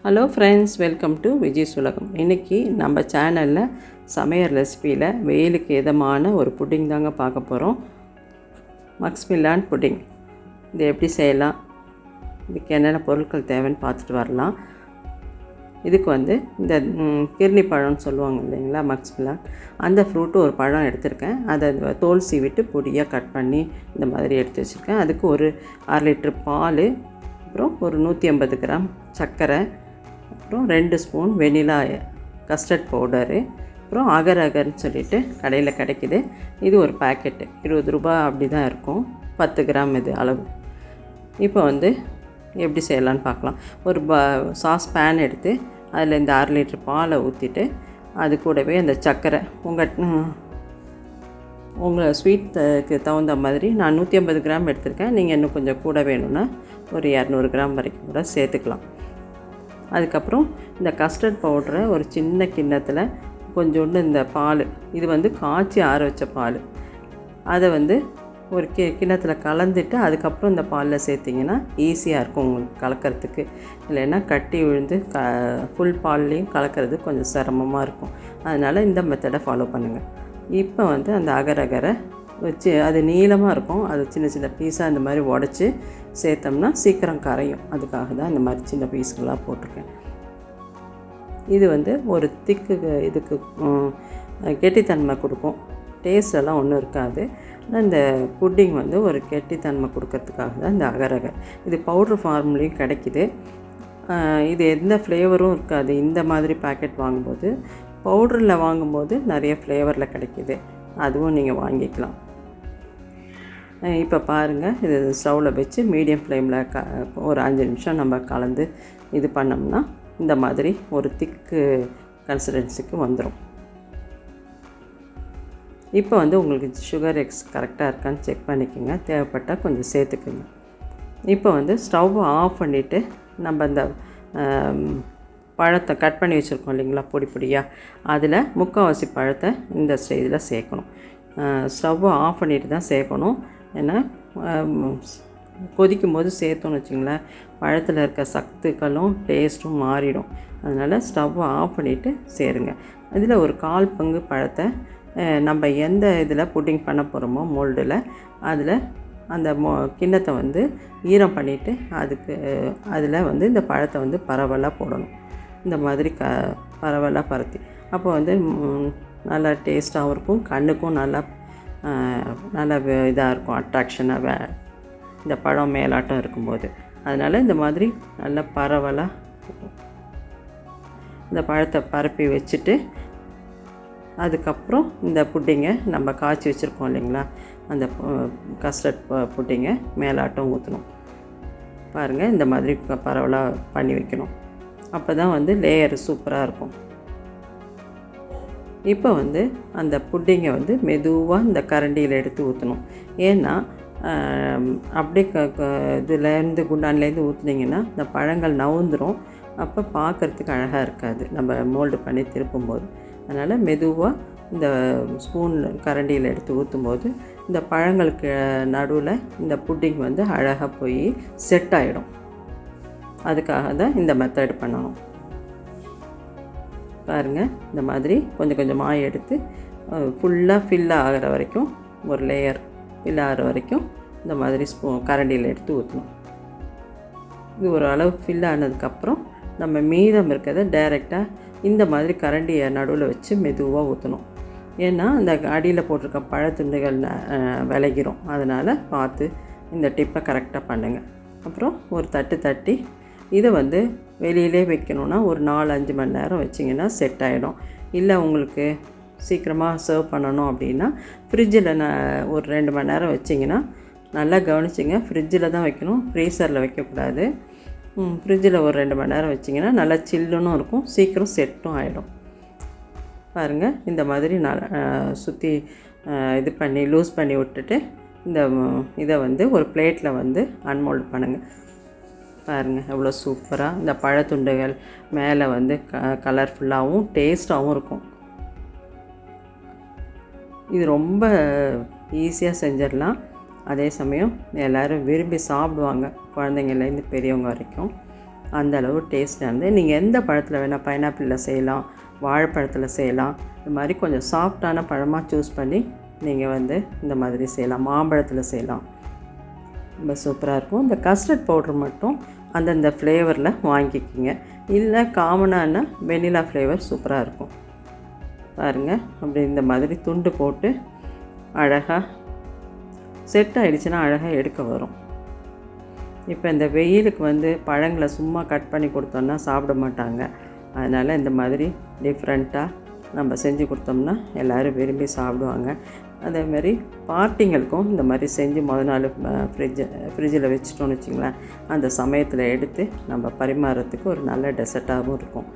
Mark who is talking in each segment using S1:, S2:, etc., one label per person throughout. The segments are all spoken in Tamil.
S1: Hello friends, welcome to Vijay உலகம். இன்றைக்கி நம்ம சேனலில் சமையல் ரெசிப்பியில் வெயிலுக்கு இதமான ஒரு புட்டிங் தாங்க பார்க்க போகிறோம். மக்ஸ்மில்லான் புட்டிங். இது எப்படி செய்யலாம், இதுக்கு என்னென்ன பொருட்கள் தேவைன்னு பார்த்துட்டு வரலாம். இதுக்கு இந்த கிர்னி பழம்னு சொல்லுவாங்க இல்லைங்களா, மக்ஸ்மில்லான், அந்த ஃப்ரூட்டு ஒரு பழம் எடுத்திருக்கேன். அதை தோல் சீவிட்டு பொடியாக கட் பண்ணி இந்த மாதிரி எடுத்து வச்சுருக்கேன். அதுக்கு ஒரு 1/2 லிட்டர் பால், அப்புறம் ஒரு 150 கிராம் சர்க்கரை, அப்புறம் 2 ஸ்பூன் வெனிலா கஸ்டர்ட் பவுடரு, அப்புறம் அகர் அகர்னு சொல்லிட்டு கடையில் கிடைக்கிது. இது ஒரு பேக்கெட்டு 20 ரூபா அப்படி தான் இருக்கும். 10 கிராம் இது அளவு. இப்போ எப்படி செய்யலான்னு பார்க்கலாம். ஒரு சாஸ் பேன் எடுத்து அதில் இந்த 1/2 லிட்டர் பாலை ஊற்றிட்டு அது கூடவே அந்த சர்க்கரை உங்கள் ஸ்வீட்டுக்கு தகுந்த மாதிரி நான் 150 கிராம் எடுத்திருக்கேன். நீங்கள் இன்னும் கொஞ்சம் கூட வேணும்னா ஒரு 200 கிராம் வரைக்கும் கூட சேர்த்துக்கலாம். அதுக்கப்புறம் இந்த கஸ்டர்ட் பவுடரை ஒரு சின்ன கிண்ணத்தில் கொஞ்சோண்டு இந்த பால், இது காய்ச்சி ஆற வச்ச பால், அதை ஒரு கிண்ணத்தில் கலந்துட்டு அதுக்கப்புறம் இந்த பாலில் சேர்த்திங்கன்னா ஈஸியாக இருக்கும் உங்களுக்கு கலக்கிறதுக்கு. இல்லைன்னா கட்டி விழுந்து ஃபுல் பால்லையும் கலக்கிறது கொஞ்சம் சிரமமாக இருக்கும். அதனால் இந்த மெத்தடை ஃபாலோ பண்ணுங்கள். இப்போ அந்த அகர் அகரை வச்சு, அது நீளமாக இருக்கும், அது சின்ன சின்ன பீஸாக இந்த மாதிரி உடச்சி சேர்த்தோம்னா சீக்கிரம் கரையும். அதுக்காக தான் இந்த மாதிரி சின்ன பீஸ்களாக போட்டிருக்கேன். இது ஒரு திக்கு இதுக்கு கெட்டித்தன்மை கொடுக்கும். டேஸ்டெல்லாம் ஒன்றும் இருக்காது. ஆனால் இந்த புட்டிங் ஒரு கெட்டித்தன்மை கொடுக்கறதுக்காக தான் இந்த அகர் அகர். இது பவுட்ரு ஃபார்ம்லேயும் கிடைக்கிது. இது எந்த ஃப்ளேவரும் இருக்காது. இந்த மாதிரி பேக்கெட் வாங்கும்போது, பவுடரில் வாங்கும்போது நிறைய ஃப்ளேவரில் கிடைக்கிது. அதுவும் நீங்கள் வாங்கிக்கலாம். இப்போ பாருங்கள், இது ஸ்டவ்வில் வச்சு மீடியம் ஃப்ளேமில் ஒரு 5 நிமிஷம் நம்ம கலந்து இது பண்ணோம்னா இந்த மாதிரி ஒரு திக்கு கன்சிஸ்டன்சிக்கு வந்துடும். இப்போ உங்களுக்கு சுகர் கரெக்டாக இருக்கான்னு செக் பண்ணிக்கோங்க. தேவைப்பட்டால் கொஞ்சம் சேர்த்துக்குங்க. இப்போ ஸ்டவ் ஆஃப் பண்ணிவிட்டு நம்ம இந்த பழத்தை கட் பண்ணி வச்சுருக்கோம் இல்லைங்களா, பொடி பொடியாக, அதில் 3/4 பழத்தை இந்த ஸ்டேஜில் சேர்க்கணும். ஸ்டவ்வை ஆஃப் பண்ணிவிட்டு தான் சேர்க்கணும். ஏன்னா கொதிக்கும் போது சேர்த்தோன்னு வச்சிங்களேன், பழத்தில் இருக்க சத்துக்களும் டேஸ்ட்டும் மாறிடும். அதனால் ஸ்டவ்வை ஆஃப் பண்ணிவிட்டு சேருங்க. இதில் ஒரு 1/4 பங்கு பழத்தை நம்ம எந்த இதில் புட்டிங் பண்ண போகிறோமோ மோல்டில், அதில் அந்த கிண்ணத்தை ஈரம் பண்ணிவிட்டு அதில் இந்த பழத்தை பரவலாக போடணும். இந்த மாதிரி பரவலாக பரத்தி, அப்போ நல்லா டேஸ்ட்டாகவும் இருக்கும், கண்ணுக்கும் நல்லா இதாக இருக்கும், அட்ராக்ஷனாக இந்த பழம் மேலாட்டம் இருக்கும்போது. அதனால் இந்த மாதிரி நல்லா பரவலாக இந்த பழத்தை பரப்பி வச்சுட்டு, அதுக்கப்புறம் இந்த புட்டிங்கை நம்ம காய்ச்சி வச்சுருக்கோம் இல்லைங்களா, அந்த கஸ்டர்ட் புட்டிங்கை மேலாட்டம் ஊற்றணும். பாருங்கள், இந்த மாதிரி பரவலாக பண்ணி வைக்கணும். அப்போ தான் லேயர் சூப்பராக இருக்கும். இப்போ அந்த புட்டிங்கை மெதுவாக இந்த கரண்டியில் எடுத்து ஊற்றணும். ஏன்னா அப்படியே இதுலேருந்து குண்டான்லேருந்து ஊற்றுனீங்கன்னா இந்த பழங்கள் நவுந்துடும். அப்போ பார்க்குறதுக்கு அழகாக இருக்காது நம்ம மோல்டு பண்ணி திருப்பும்போது. அதனால் மெதுவாக இந்த ஸ்பூன் கரண்டியில் எடுத்து ஊற்றும்போது இந்த பழங்களுக்கு நடுவில் இந்த புட்டிங் அழகாக போய் செட் ஆகிடும். அதுக்காக தான் இந்த மெத்தட் பண்ணணும். பாருங்கள், இந்த மாதிரி கொஞ்சம் கொஞ்சமாக எடுத்து ஃபுல்லாக ஃபில் ஆகிற வரைக்கும், ஒரு லேயர் ஃபில் ஆகிற வரைக்கும் இந்த மாதிரி கரண்டியில் எடுத்து ஊற்றணும். இது ஒரு அளவு ஃபில் ஆனதுக்கப்புறம் நம்ம மீதம் இருக்கிறத டைரெக்டாக இந்த மாதிரி கரண்டியை நடுவில் வச்சு மெதுவாக ஊற்றணும். ஏன்னா அந்த அடியில் போட்டிருக்க பழத்துண்டுகள் விலகிரும். அதனால் பார்த்து இந்த டிப்பை கரெக்டாக பண்ணுங்கள். அப்புறம் ஒரு தட்டி இதை வெளியிலே வைக்கணுன்னா ஒரு 4-5 மணி நேரம் வச்சிங்கன்னா செட் ஆகிடும். இல்லை உங்களுக்கு சீக்கிரமாக சர்வ் பண்ணணும் அப்படின்னா ஃப்ரிட்ஜில் ஒரு 2 மணி நேரம் வச்சிங்கன்னா, நல்லா கவனிச்சிங்க, ஃப்ரிட்ஜில் தான் வைக்கணும், ஃப்ரீசரில் வைக்கக்கூடாது. ஃப்ரிட்ஜில் ஒரு 2 மணி நேரம் வச்சிங்கன்னா நல்லா சில்லுன்னு இருக்கும், சீக்கிரம் செட்டும் ஆகிடும். பாருங்கள், இந்த மாதிரி நல்லா சுற்றி இது பண்ணி லூஸ் பண்ணி விட்டுட்டு இந்த இதை ஒரு பிளேட்டில் அன்மோல்டு பண்ணுங்கள். பாருங்கள், எவ்வளோ சூப்பராக இந்த பழத்துண்டுகள் மேலே கலர்ஃபுல்லாகவும் டேஸ்ட்டாகவும் இருக்கும். இது ரொம்ப ஈஸியாக செஞ்சிடலாம். அதே சமயம் எல்லோரும் விரும்பி சாப்பிடுவாங்க, குழந்தைங்கள்லேருந்து பெரியவங்க வரைக்கும். அந்தளவு டேஸ்ட்டானது. நீங்கள் எந்த பழத்தில் வேணால் பைனாப்பிளில் செய்யலாம், வாழைப்பழத்தில் செய்யலாம். இது மாதிரி கொஞ்சம் சாஃப்டான பழமாக சூஸ் பண்ணி நீங்கள் இந்த மாதிரி செய்யலாம். மாம்பழத்தில் செய்யலாம். ரொம்ப சூப்பராக இருக்கும். இந்த கஸ்டர்ட் பவுட்ரு மட்டும் அந்தந்த ஃப்ளேவரில் வாங்கிக்கிங்க. இல்லை காமனான வெனிலா ஃப்ளேவர் சூப்பராக இருக்கும். பாருங்கள், அப்படி இந்த மாதிரி துண்டு போட்டு அழகாக செட் ஆகிடுச்சுன்னா அழகாக எடுக்க வரும். இப்போ இந்த வெயிலுக்கு பழங்களை சும்மா கட் பண்ணி கொடுத்தோன்னா சாப்பிட மாட்டாங்க. அதனால் இந்த மாதிரி டிஃப்ரெண்ட்டாக நம்ம செஞ்சு கொடுத்தோம்னா எல்லோரும் விரும்பி சாப்பிடுவாங்க. அதேமாதிரி பார்ட்டிங்களுக்கும் இந்த மாதிரி செஞ்சு முதல் நாள் ஃப்ரிட்ஜில் வச்சிட்டோன்னு வச்சிங்களேன், அந்த சமயத்தில் எடுத்து நம்ம பரிமாறத்துக்கு ஒரு நல்ல டெசர்ட்டாகவும் இருக்கும்.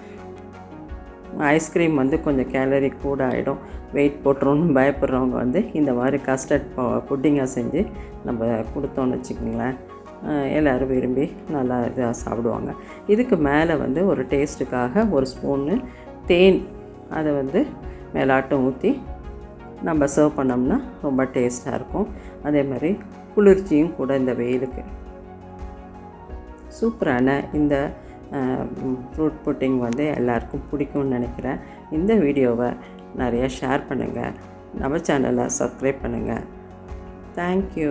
S1: ஐஸ்கிரீம் கொஞ்சம் கேலரி கூட ஆகிடும், வெயிட் போட்டுருன்னு பயப்படுறவங்க இந்த மாதிரி கஸ்டர்ட் புட்டிங்காக செஞ்சு நம்ம கொடுத்தோன்னு வச்சுக்கோங்களேன், எல்லோரும் விரும்பி நல்லா இதாக சாப்பிடுவாங்க. இதுக்கு மேலே ஒரு டேஸ்ட்டுக்காக ஒரு ஸ்பூன்னு தேன் அதை மேலாட்டம் ஊற்றி நம்ம சர்வ் பண்ணோம்னா ரொம்ப டேஸ்ட்டாக இருக்கும். அதே மாதிரி குளிர்ச்சியும் கூட இந்த வெயிலுக்கு. சூப்பரான இந்த ஃப்ரூட் புட்டிங் எல்லாருக்கும் பிடிக்கும்னு நினைக்கிறேன். இந்த வீடியோவை நிறையா ஷேர் பண்ணுங்கள், நம்ம சேனலை சப்ஸ்கிரைப் பண்ணுங்கள். தேங்க்யூ.